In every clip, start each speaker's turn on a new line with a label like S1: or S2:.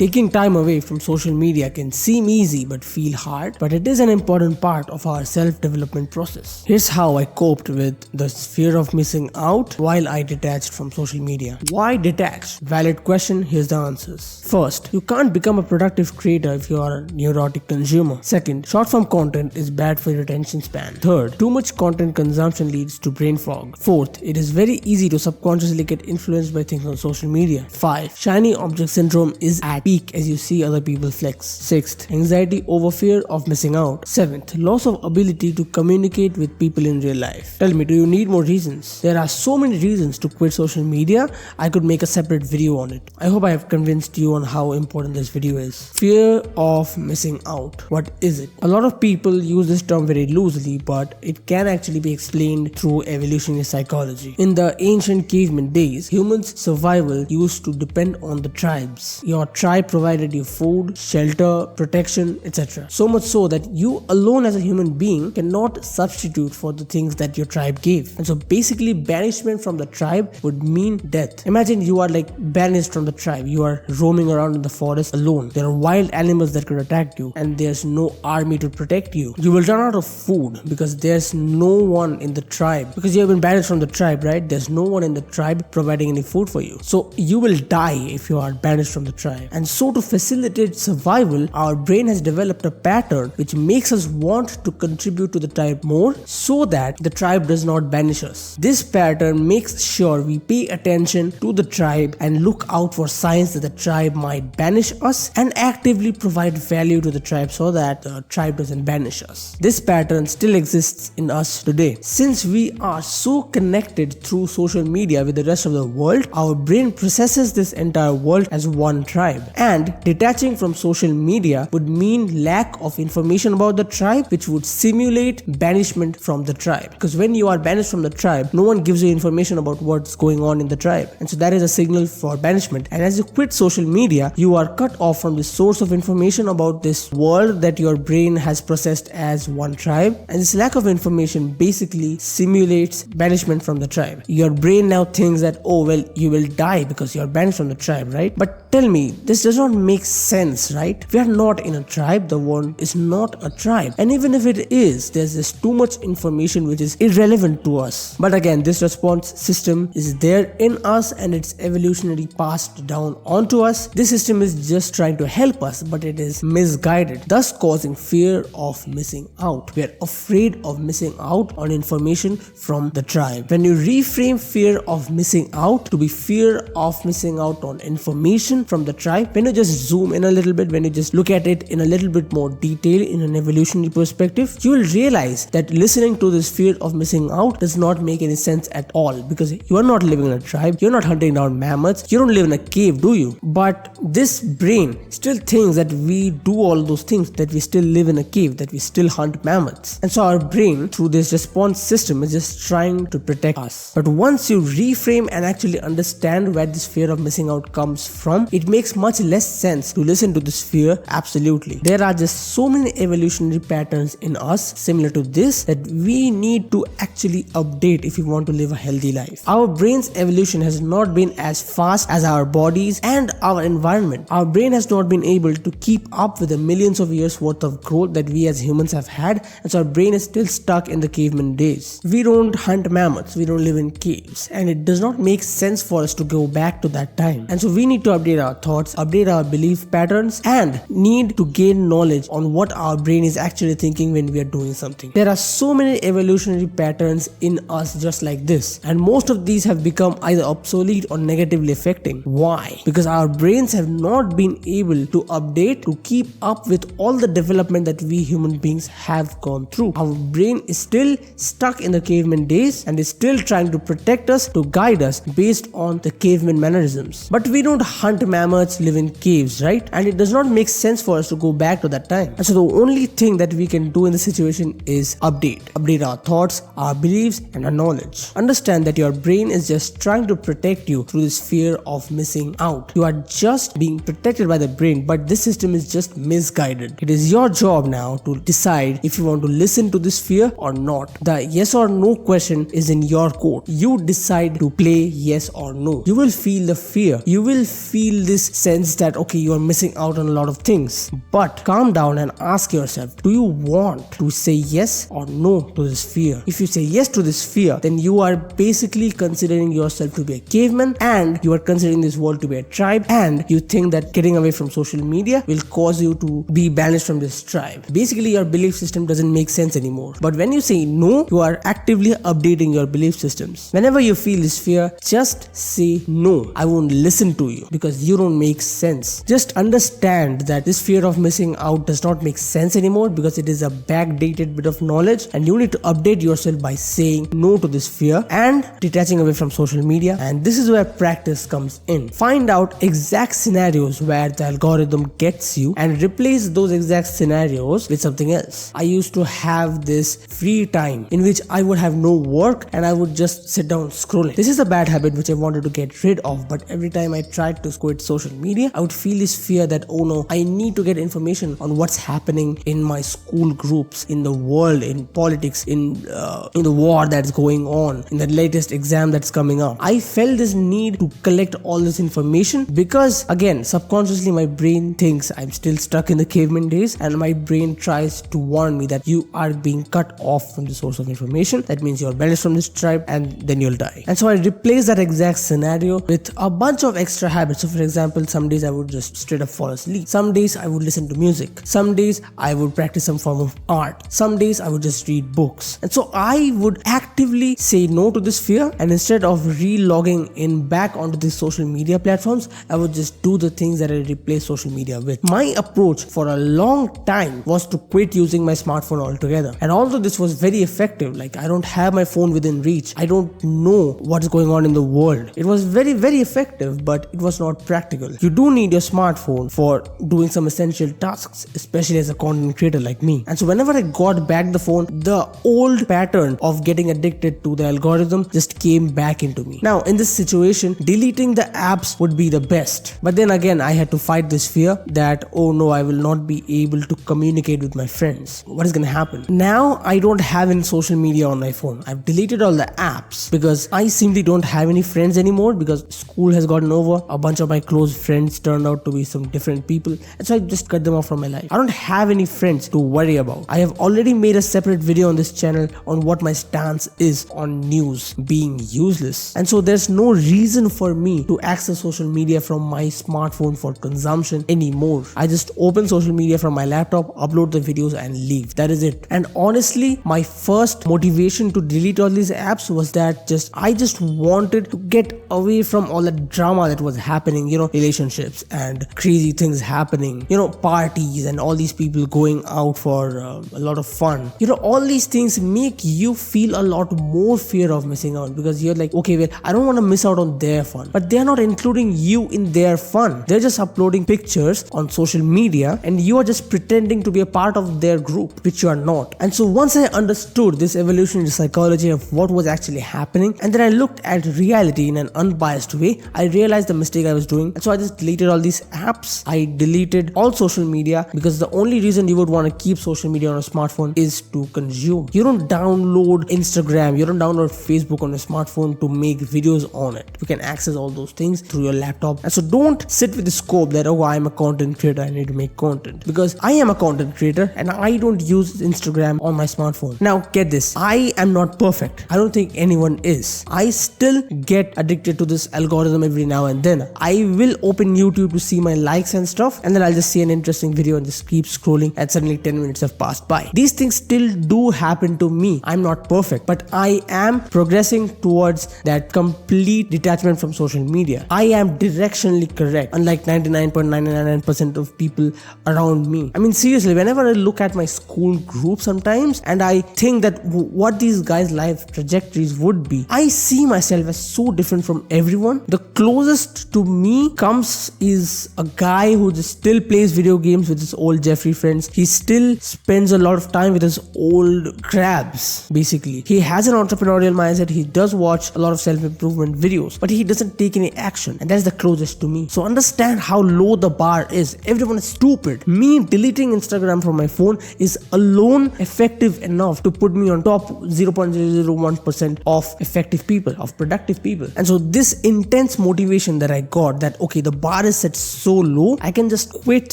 S1: Taking time away from social media can seem easy but feel hard, but it is an important part of our self-development process. Here's how I coped with the fear of missing out while I detached from social media. Why detached? Valid question, here's the answers. First, you can't become a productive creator if you are a neurotic consumer. Second, short-form content is bad for your attention span. Third, too much content consumption leads to brain fog. Fourth, it is very easy to subconsciously get influenced by things on social media. 5. Shiny object syndrome is at peak as you see other people flex. 6th, anxiety over fear of missing out. 7th, loss of ability to communicate with people in real life. Tell me, do you need more reasons? There are so many reasons to quit social media, I could make a separate video on it. I hope I have convinced you on how important this video is. Fear of missing out. What is it? A lot of people use this term very loosely, but it can actually be explained through evolutionary psychology. In the ancient caveman days, humans' survival used to depend on the tribes. Your tribe provided you food, shelter, protection, etc. So much so that you alone as a human being cannot substitute for the things that your tribe gave. And so basically banishment from the tribe would mean death. Imagine you are like banished from the tribe. You are roaming around in the forest alone. There are wild animals that could attack you and there's no army to protect you. You will run out of food because there's no one in the tribe. Because you have been banished from the tribe, right? There's no one in the tribe providing any food for you. So you will die if you are banished from the tribe. And so to facilitate survival, our brain has developed a pattern which makes us want to contribute to the tribe more so that the tribe does not banish us. This pattern makes sure we pay attention to the tribe and look out for signs that the tribe might banish us and actively provide value to the tribe so that the tribe doesn't banish us. This pattern still exists in us today. Since we are so connected through social media with the rest of the world, our brain processes this entire world as one tribe. And detaching from social media would mean lack of information about the tribe, which would simulate banishment from the tribe. Because when you are banished from the tribe, no one gives you information about what's going on in the tribe. And so that is a signal for banishment. And as you quit social media, you are cut off from the source of information about this world that your brain has processed as one tribe. And this lack of information basically simulates banishment from the tribe. Your brain now thinks that, oh well, you will die because you are banished from the tribe, right? But tell me, this does not make sense, right? We are not in a tribe. The world is not a tribe. And even if it is, there's just too much information which is irrelevant to us. But again, this response system is there in us and it's evolutionary passed down onto us. This system is just trying to help us, but it is misguided, thus causing fear of missing out. We are afraid of missing out on information from the tribe. When you reframe fear of missing out to be fear of missing out on information from the tribe, when you just zoom in a little bit, when you just look at it in a little bit more detail in an evolutionary perspective, you will realize that listening to this fear of missing out does not make any sense at all, because you are not living in a tribe, you're not hunting down mammoths, you don't live in a cave, do you? But this brain still thinks that we do all those things, that we still live in a cave, that we still hunt mammoths. And so our brain, through this response system, is just trying to protect us. But once you reframe and actually understand where this fear of missing out comes from, it makes much less sense to listen to this fear. Absolutely. There are just so many evolutionary patterns in us similar to this that we need to actually update if we want to live a healthy life. Our brain's evolution has not been as fast as our bodies and our environment. Our brain has not been able to keep up with the millions of years worth of growth that we as humans have had, and so our brain is still stuck in the caveman days. We don't hunt mammoths, we don't live in caves, and it does not make sense for us to go back to that time. And so we need to update our thoughts, update our belief patterns, and need to gain knowledge on what our brain is actually thinking when we are doing something. There are so many evolutionary patterns in us just like this, and most of these have become either obsolete or negatively affecting. Why? Because our brains have not been able to update to keep up with all the development that we human beings have gone through. Our brain is still stuck in the caveman days and is still trying to protect us, to guide us based on the caveman mannerisms. But we don't hunt mammoths, live in caves, right? And it does not make sense for us to go back to that time. And so the only thing that we can do in the situation is update our thoughts, our beliefs, and our knowledge. Understand that your brain is just trying to protect you through this fear of missing out. You are just being protected by the brain, but this system is just misguided. It is your job now to decide if you want to listen to this fear or not. The yes or no question is in your court. You decide to play yes or no. You will feel the fear. You will feel this sense sense that okay, you are missing out on a lot of things. But calm down and ask yourself, do you want to say yes or no to this fear? If you say yes to this fear, then you are basically considering yourself to be a caveman, and you are considering this world to be a tribe, and you think that getting away from social media will cause you to be banished from this tribe. Basically, your belief system doesn't make sense anymore. But when you say no, you are actively updating your belief systems. Whenever you feel this fear, just say no. I won't listen to you because you don't make sense. Just understand that this fear of missing out does not make sense anymore because it is a backdated bit of knowledge, and you need to update yourself by saying no to this fear and detaching away from social media. And this is where practice comes in. Find out exact scenarios where the algorithm gets you and replace those exact scenarios with something else. I used to have this free time in which I would have no work and I would just sit down scrolling. This is a bad habit which I wanted to get rid of, but every time I tried to quit social media, I would feel this fear that, oh no, I need to get information on what's happening in my school groups, in the world, in politics, in the war that's going on, in the latest exam that's coming up. I felt this need to collect all this information because, again, subconsciously my brain thinks I'm still stuck in the caveman days, and my brain tries to warn me that you are being cut off from the source of information. That means you're banished from this tribe and then you'll die. And so I replaced that exact scenario with a bunch of extra habits. So for example, some days I would just straight up fall asleep. Some days I would listen to music. Some days I would practice some form of art. Some days I would just read books. And so I would actively say no to this fear, and instead of re-logging in back onto these social media platforms, I would just do the things that I replace social media with. My approach for a long time was to quit using my smartphone altogether. And although this was very effective, like I don't have my phone within reach, I don't know what's going on in the world. It was very, very effective, but it was not practical. You do need your smartphone for doing some essential tasks, especially as a content creator like me. And so whenever I got back the phone, the old pattern of getting addicted to the algorithm just came back into me. Now, in this situation, deleting the apps would be the best. But then again, I had to fight this fear that, oh no, I will not be able to communicate with my friends. What is going to happen? Now, I don't have any social media on my phone. I've deleted all the apps because I simply don't have any friends anymore because school has gotten over. A bunch of my close friends turned out to be some different people. And so I just cut them off from my life. I don't have any friends to worry about. I have already made a separate video on this channel on what my stance is on news being useless. And so there's no reason for me to access social media from my smartphone for consumption anymore. I just open social media from my laptop, upload the videos and leave. That is it. And honestly, my first motivation to delete all these apps was that I just wanted to get away from all the drama that was happening, relationships and crazy things happening, parties and all these people going out for a lot of fun. All these things make you feel a lot more fear of missing out because you're like, okay, well, I don't want to miss out on their fun, but they're not including you in their fun. They're just uploading pictures on social media and you are just pretending to be a part of their group, which you are not. And so once I understood this evolutionary psychology of what was actually happening, and then I looked at reality in an unbiased way, I realized the mistake I was doing. And so I just deleted all these apps. I deleted all social media because the only reason you would want to keep social media on a smartphone is to consume. You don't download Instagram, you don't download Facebook on your smartphone to make videos on it. You can access all those things through your laptop. And so don't sit with the scope that, oh, I'm a content creator, I need to make content. Because I am a content creator and I don't use Instagram on my smartphone. Now get this, I am not perfect. I don't think anyone is. I still get addicted to this algorithm every now and then. I will open YouTube to see my likes and stuff, and then I'll just see an interesting video and just keep scrolling, and suddenly 10 minutes have passed by. These things still do happen to me. I'm not perfect, but I am progressing towards that complete detachment from social media. I am directionally correct, unlike 99.999% of people around me. I mean, seriously, whenever I look at my school group sometimes and I think that what these guys' life trajectories would be, I see myself as so different from everyone. The closest to me comes is a guy who just still plays video games with his old Jeffrey friends. He still spends a lot of time with his old crabs, basically. He has an entrepreneurial mindset. He does watch a lot of self-improvement videos, but he doesn't take any action. And that's the closest to me. So understand how low the bar is. Everyone is stupid. Me deleting Instagram from my phone is alone effective enough to put me on top 0.001% of effective people, of productive people. And so this intense motivation that I got, that okay, the bar bar is set so low, I can just quit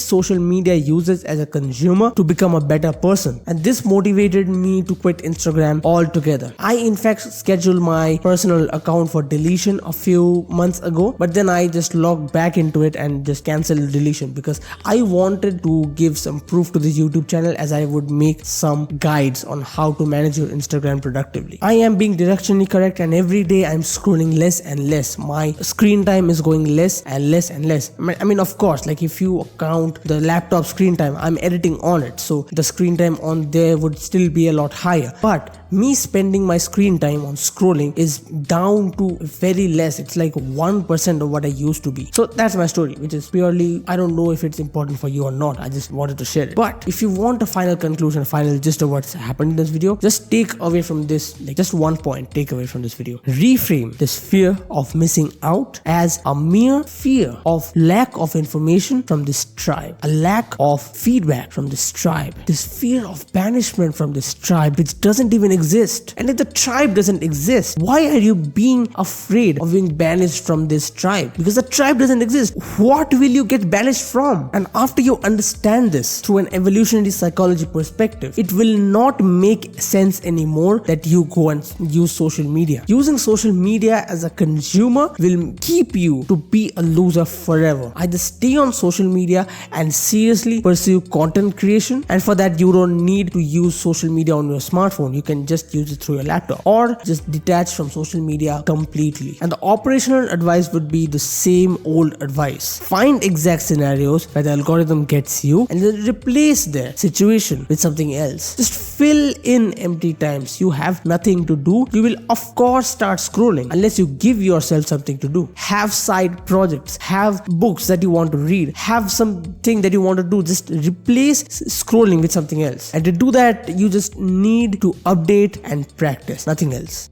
S1: social media usage as a consumer to become a better person. And this motivated me to quit Instagram altogether. I in fact scheduled my personal account for deletion a few months ago, but then I just logged back into it and just canceled deletion because I wanted to give some proof to this YouTube channel, as I would make some guides on how to manage your Instagram productively. I am being directionally correct, and every day I'm scrolling less and less. My screen time is going less and less and less. I mean, of course, like if you count the laptop screen time, I'm editing on it, so the screen time on there would still be a lot higher. But me spending my screen time on scrolling is down to very less. It's like 1% of what I used to be. So that's my story, which is purely, I don't know if it's important for you or not. I just wanted to share it. But if you want a final conclusion, a final gist of what's happened in this video, just take away from this, like just one point, take away from this video. Reframe this fear of missing out as a mere fear of lack of information from this tribe, a lack of feedback from this tribe, this fear of banishment from this tribe, which doesn't even exist. And if the tribe doesn't exist, why are you being afraid of being banished from this tribe? Because the tribe doesn't exist. What will you get banished from? And after you understand this through an evolutionary psychology perspective, it will not make sense anymore that you go and use social media. Using social media as a consumer will keep you to be a loser forever. Either stay on social media and seriously pursue content creation, and for that you don't need to use social media on your smartphone. You can just use it through your laptop, or just detach from social media completely. And the operational advice would be the same old advice. Find exact scenarios where the algorithm gets you and then replace their situation with something else. Just fill in empty times. You have nothing to do, you will of course start scrolling unless you give yourself something to do. Have side projects, have books that you want to read, have something that you want to do. Just replace scrolling with something else. And to do that, you just need to update and practice, nothing else.